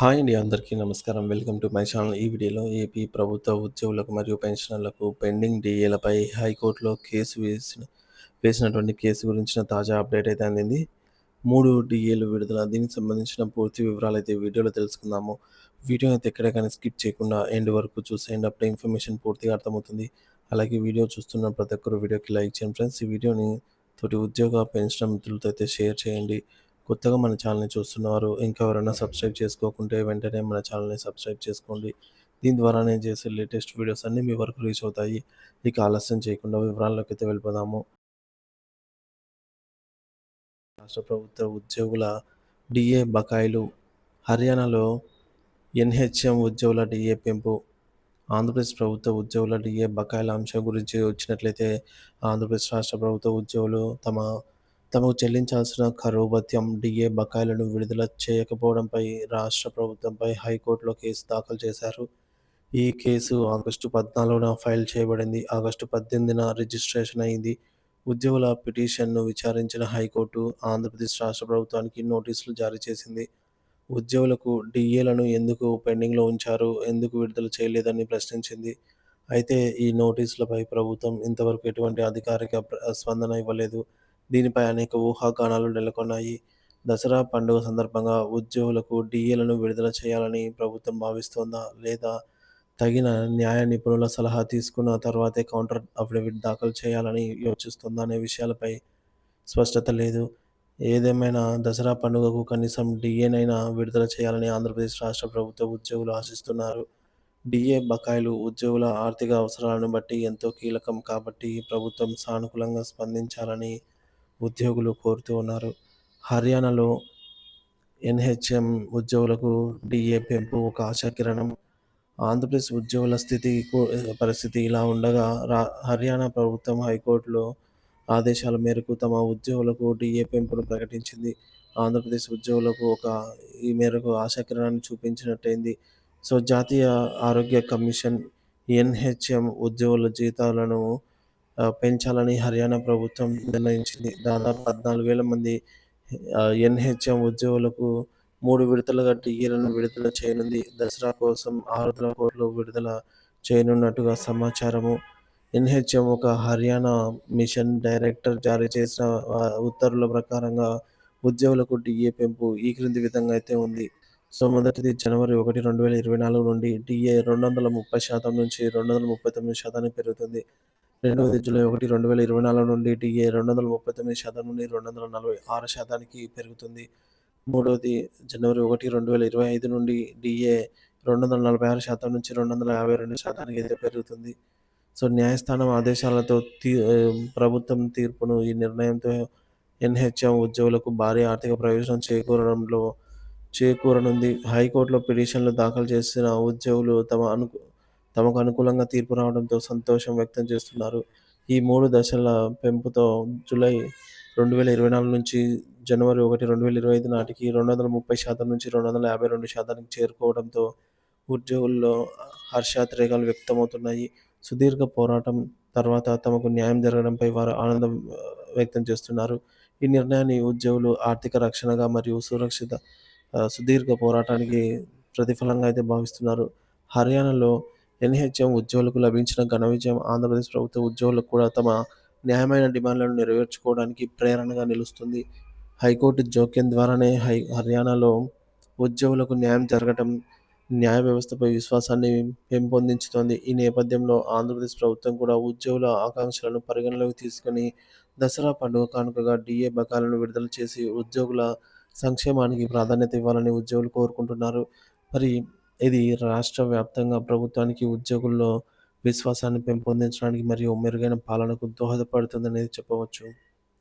Hi అండి. అందరికీ నమస్కారం. Welcome to my channel. ఈ వీడియోలో ఏపీ ప్రభుత్వ ఉద్యోగులకు మరియు పెన్షనర్లకు పెండింగ్ డీఏలపై హైకోర్టులో వేసినటువంటి కేసు గురించిన తాజా అప్డేట్ అయితే అందింది. 3 డీఏలు విడుదల. దీనికి సంబంధించిన పూర్తి వివరాలైతే వీడియోలో తెలుసుకుందాము. వీడియోని అయితే ఎక్కడ కానీ స్కిప్ చేయకుండా ఎండ్ వరకు చూసేయండి. అప్పుడే ఇన్ఫర్మేషన్ పూర్తిగా అర్థమవుతుంది. అలాగే వీడియో చూస్తున్న ప్రతి ఒక్కరు వీడియోకి లైక్ చేయండి ఫ్రెండ్స్. ఈ వీడియోని తోటి ఉద్యోగ పెన్షనర్ మిత్రులతో అయితే షేర్ చేయండి. కొత్తగా మన ఛానల్‌ని చూస్తున్నవారు ఇంకా ఎవరైనా సబ్స్క్రైబ్ చేసుకోకుంటే వెంటనే మన ఛానల్‌ని సబ్స్క్రైబ్ చేసుకోండి. దీని ద్వారా నేను చేసే లేటెస్ట్ వీడియోస్ అన్నీ మీ వరకు రీచ్ అవుతాయి. ఇక ఆలస్యం చేయకుండా వివరాల్లోకైతే వెళ్ళిపోదాము. రాష్ట్ర ప్రభుత్వ ఉద్యోగుల డీఏ బకాయిలు. హర్యానాలో ఎన్‌హెచ్‌ఎం ఉద్యోగుల డీఏ పెంపు. ఆంధ్రప్రదేశ్ ప్రభుత్వ ఉద్యోగుల డీఏ బకాయిల అంశం గురించి వచ్చినట్లయితే, ఆంధ్రప్రదేశ్ రాష్ట్ర ప్రభుత్వ ఉద్యోగులు తమకు చెల్లించాల్సిన కరువు భత్యం, డీఏ బకాయిలను విడుదల చేయకపోవడంపై రాష్ట్ర ప్రభుత్వంపై హైకోర్టులో కేసు దాఖలు చేశారు. ఈ కేసు ఆగస్టు 14న ఫైల్ చేయబడింది. ఆగస్టు 18న రిజిస్ట్రేషన్ అయింది. ఉద్యోగుల పిటిషన్‌ను విచారించిన హైకోర్టు ఆంధ్రప్రదేశ్ రాష్ట్ర ప్రభుత్వానికి నోటీసులు జారీ చేసింది. ఉద్యోగులకు డీఏలను ఎందుకు పెండింగ్‌లో ఉంచారు? ఎందుకు విడుదల చేయలేదని ప్రశ్నించింది. అయితే ఈ నోటీసులపై ప్రభుత్వం ఇంతవరకు ఎటువంటి అధికారిక స్పందన ఇవ్వలేదు. దీనిపై అనేక ఊహాగానాలు నెలకొన్నాయి. దసరా పండుగ సందర్భంగా ఉద్యోగులకు డీఏలను విడుదల చేయాలని ప్రభుత్వం భావిస్తోందా? లేదా తగిన న్యాయ నిపుణుల సలహా తీసుకున్న తర్వాతే కౌంటర్ అఫిడవిట్ దాఖలు చేయాలని యోచిస్తోందా అనే విషయాలపై స్పష్టత లేదు. ఏదేమైనా దసరా పండుగకు కనీసం డీఏనైనా విడుదల చేయాలని ఆంధ్రప్రదేశ్ రాష్ట్ర ప్రభుత్వ ఉద్యోగులు ఆశిస్తున్నారు. డీఏ బకాయిలు ఉద్యోగుల ఆర్థిక అవసరాలను బట్టి ఎంతో కీలకం కాబట్టి ప్రభుత్వం సానుకూలంగా స్పందించాలని ఉద్యోగులు కోరుతూ ఉన్నారు. హర్యానాలో ఎన్‌హెచ్‌ఎం ఉద్యోగులకు డీఏ పెంపు ఒక ఆశాకిరణం. ఆంధ్రప్రదేశ్ ఉద్యోగుల పరిస్థితి ఇలా ఉండగా హర్యానా ప్రభుత్వం హైకోర్టులో ఆదేశాల మేరకు తమ ఉద్యోగులకు డీఏ పెంపును ప్రకటించింది. ఆంధ్రప్రదేశ్ ఉద్యోగులకు ఈ మేరకు ఆశాకిరణాన్ని చూపించినట్టయింది. సో, జాతీయ ఆరోగ్య కమిషన్ ఎన్‌హెచ్‌ఎం ఉద్యోగుల జీతాలను పెంచాలని హర్యానా ప్రభుత్వం నిర్ణయించింది. దాదాపు 14,000 మంది ఎన్‌హెచ్‌ఎం ఉద్యోగులకు 3 విడతలుగా డీఏలను విడుదల చేయనుంది. దసరా కోసం 600 కోట్లు విడుదల చేయనున్నట్టుగా సమాచారము. ఎన్‌హెచ్‌ఎం ఒక హర్యానా మిషన్ డైరెక్టర్ జారీ చేసిన ఉత్తర్వుల ప్రకారంగా ఉద్యోగులకు డీఏ పెంపు ఈ క్రింది విధంగా అయితే ఉంది. సో, మొదటిది జనవరి 1, 2024 నుండి డీఏ 230% నుంచి 239% పెరుగుతుంది. రెండవది జూలై 1, 2024 నుండి డీఏ 239% నుండి 246%కి పెరుగుతుంది. మూడవది జనవరి 1, 2025 నుండి డీఏ 246% నుంచి 252%కి అయితే పెరుగుతుంది. సో, న్యాయస్థానం ఆదేశాలతో ప్రభుత్వం తీర్పును ఈ నిర్ణయంతో ఎన్‌హెచ్‌ఎం ఉద్యోగులకు భారీ ఆర్థిక ప్రయోజనం చేకూరనుంది. హైకోర్టులో పిటిషన్లు దాఖలు చేసిన ఉద్యోగులు తమకు అనుకూలంగా తీర్పు రావడంతో సంతోషం వ్యక్తం చేస్తున్నారు. ఈ 3 దశల పెంపుతో జూలై 2024 నుంచి జనవరి 1, 2025 నాటికి 230% నుంచి 252%కి చేరుకోవడంతో ఉద్యోగుల్లో హర్షాతిరేకాలు వ్యక్తమవుతున్నాయి. సుదీర్ఘ పోరాటం తర్వాత తమకు న్యాయం జరగడంపై వారు ఆనందం వ్యక్తం చేస్తున్నారు. ఈ నిర్ణయాన్ని ఉద్యోగులు ఆర్థిక రక్షణగా మరియు సుదీర్ఘ పోరాటానికి ప్రతిఫలంగా అయితే భావిస్తున్నారు. హర్యానాలో ఎన్‌హెచ్‌ఎం ఉద్యోగులకు లభించిన ఘన విజయం ఆంధ్రప్రదేశ్ ప్రభుత్వ ఉద్యోగులకు కూడా తమ న్యాయమైన డిమాండ్లను నెరవేర్చుకోవడానికి ప్రేరణగా నిలుస్తుంది. హైకోర్టు జోక్యం ద్వారానే హర్యానాలో ఉద్యోగులకు న్యాయం జరగటం న్యాయ వ్యవస్థపై విశ్వాసాన్ని పెంపొందించుతోంది. ఈ నేపథ్యంలో ఆంధ్రప్రదేశ్ ప్రభుత్వం కూడా ఉద్యోగుల ఆకాంక్షలను పరిగణలోకి తీసుకొని దసరా పండుగ కానుకగా డీఏ బకాయిలను విడుదల చేసి ఉద్యోగుల సంక్షేమానికి ప్రాధాన్యత ఇవ్వాలని ఉద్యోగులు కోరుకుంటున్నారు. మరి ఇది రాష్ట్ర వ్యాప్తంగా ప్రభుత్వానికి ఉద్యోగుల్లో విశ్వాసాన్ని పెంపొందించడానికి మరియు మెరుగైన పాలనకు దోహదపడుతుందనేది చెప్పవచ్చు.